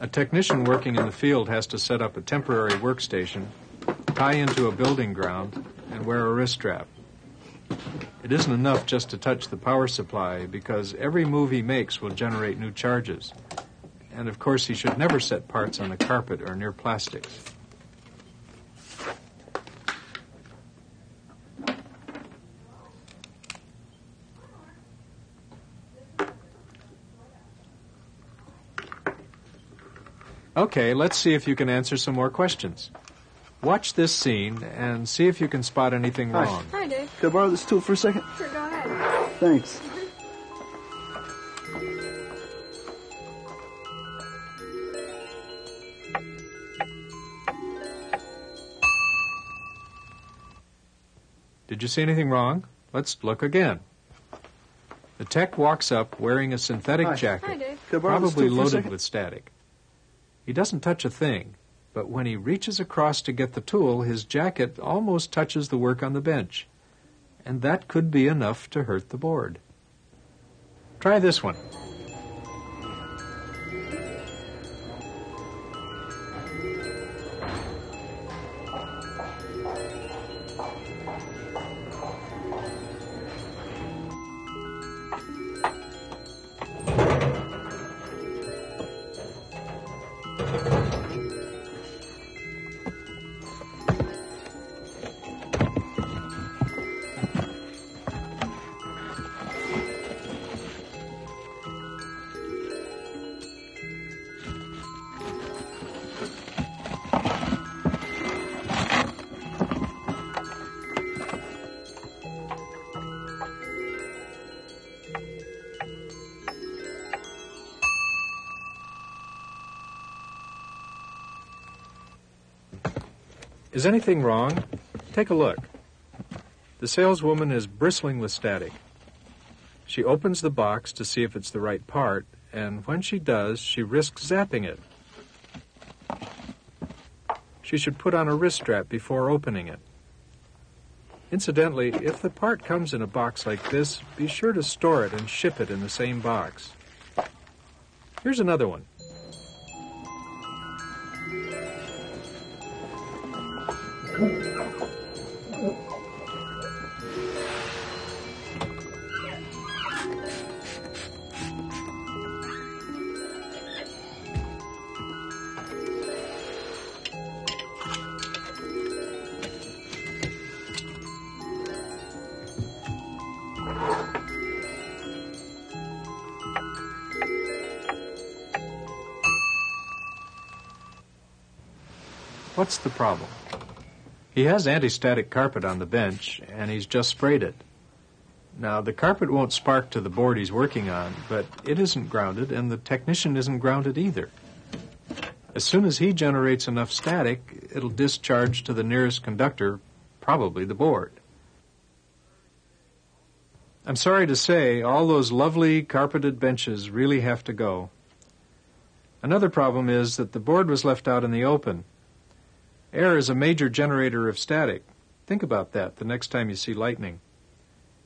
A technician working in the field has to set up a temporary workstation, tie into a building ground, and wear a wrist strap. It isn't enough just to touch the power supply because every move he makes will generate new charges. And of course he should never set parts on the carpet or near plastics. Okay, let's see if you can answer some more questions. Watch this scene and see if you can spot anything wrong. Hi, Dave. Can I borrow this tool for a second? Sure, go ahead. Thanks. Did you see anything wrong? Let's look again. The tech walks up wearing a synthetic Hi, jacket, Dave. Can I borrow this probably tool for a loaded second? with static. He doesn't touch a thing, but when he reaches across to get the tool, his jacket almost touches the work on the bench. And that could be enough to hurt the board. Try this one. Is anything wrong? Take a look. The saleswoman is bristling with static. She opens the box to see if it's the right part, and when she does, she risks zapping it. She should put on a wrist strap before opening it. Incidentally, if the part comes in a box like this, be sure to store it and ship it in the same box. Here's another one. What's the problem? He has anti-static carpet on the bench, and he's just sprayed it. Now, the carpet won't spark to the board he's working on, but it isn't grounded, and the technician isn't grounded either. As soon as he generates enough static, it'll discharge to the nearest conductor, probably the board. I'm sorry to say, all those lovely carpeted benches really have to go. Another problem is that the board was left out in the open. Air is a major generator of static. Think about that the next time you see lightning.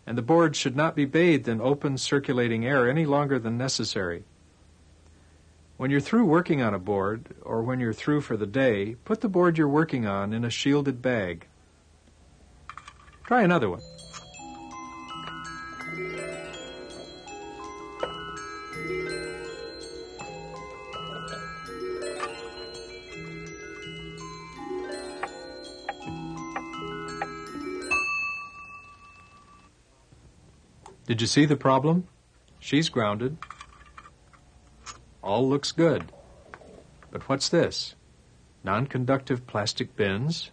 And the board should not be bathed in open circulating air any longer than necessary. When you're through working on a board, or when you're through for the day, put the board you're working on in a shielded bag. Try another one. Did you see the problem? She's grounded. All looks good. But what's this? Non-conductive plastic bins?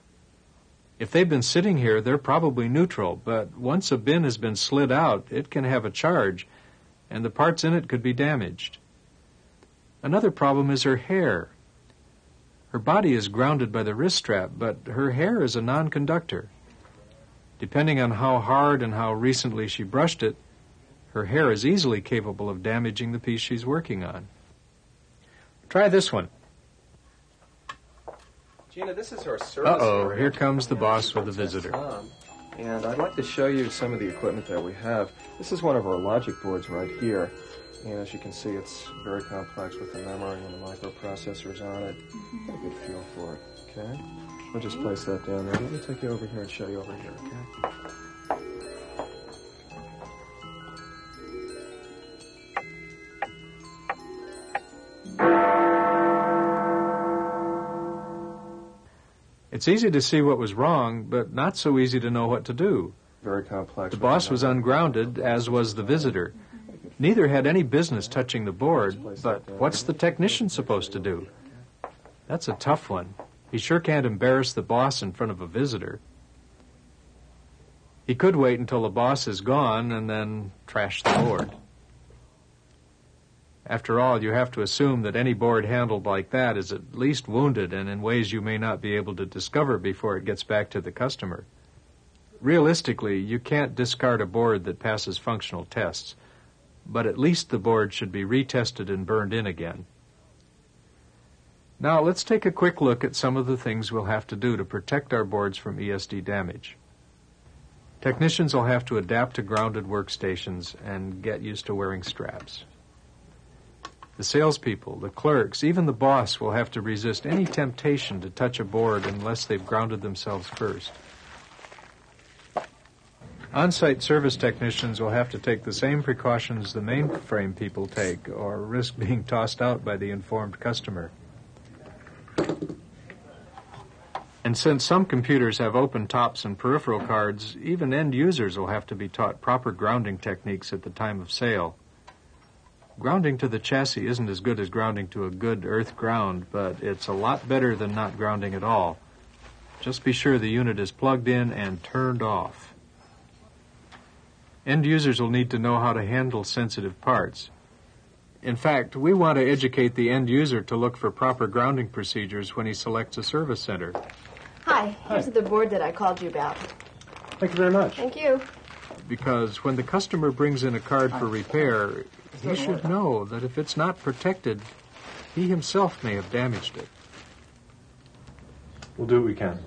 If they've been sitting here, they're probably neutral, but once a bin has been slid out, it can have a charge, and the parts in it could be damaged. Another problem is her hair. Her body is grounded by the wrist strap, but her hair is a non-conductor. Depending on how hard and how recently she brushed it, her hair is easily capable of damaging the piece she's working on. Try this one. Gina, this is our service area. Here comes the boss with a visitor. And I'd like to show you some of the equipment that we have. This is one of our logic boards right here. And as you can see, it's very complex with the memory and the microprocessors on it. Get a good feel for it, okay? I'll just place that down there. Let me take you over here and show you over here, okay? It's easy to see what was wrong, but not so easy to know what to do. Very complex. The boss was ungrounded, as was the visitor. Neither had any business touching the board, but what's the technician supposed to do? That's a tough one. He sure can't embarrass the boss in front of a visitor. He could wait until the boss is gone and then trash the board. After all, you have to assume that any board handled like that is at least wounded and in ways you may not be able to discover before it gets back to the customer. Realistically, you can't discard a board that passes functional tests, but at least the board should be retested and burned in again. Now, let's take a quick look at some of the things we'll have to do to protect our boards from ESD damage. Technicians will have to adapt to grounded workstations and get used to wearing straps. The salespeople, the clerks, even the boss will have to resist any temptation to touch a board unless they've grounded themselves first. On-site service technicians will have to take the same precautions the mainframe people take, or risk being tossed out by the informed customer. And since some computers have open tops and peripheral cards, even end users will have to be taught proper grounding techniques at the time of sale. Grounding to the chassis isn't as good as grounding to a good earth ground, but it's a lot better than not grounding at all. Just be sure the unit is plugged in and turned off. End users will need to know how to handle sensitive parts. In fact, we want to educate the end user to look for proper grounding procedures when he selects a service center. Hi, here's the board that I called you about. Thank you very much. Thank you. Because when the customer brings in a card for repair, he should know that if it's not protected, he himself may have damaged it. We'll do what we can.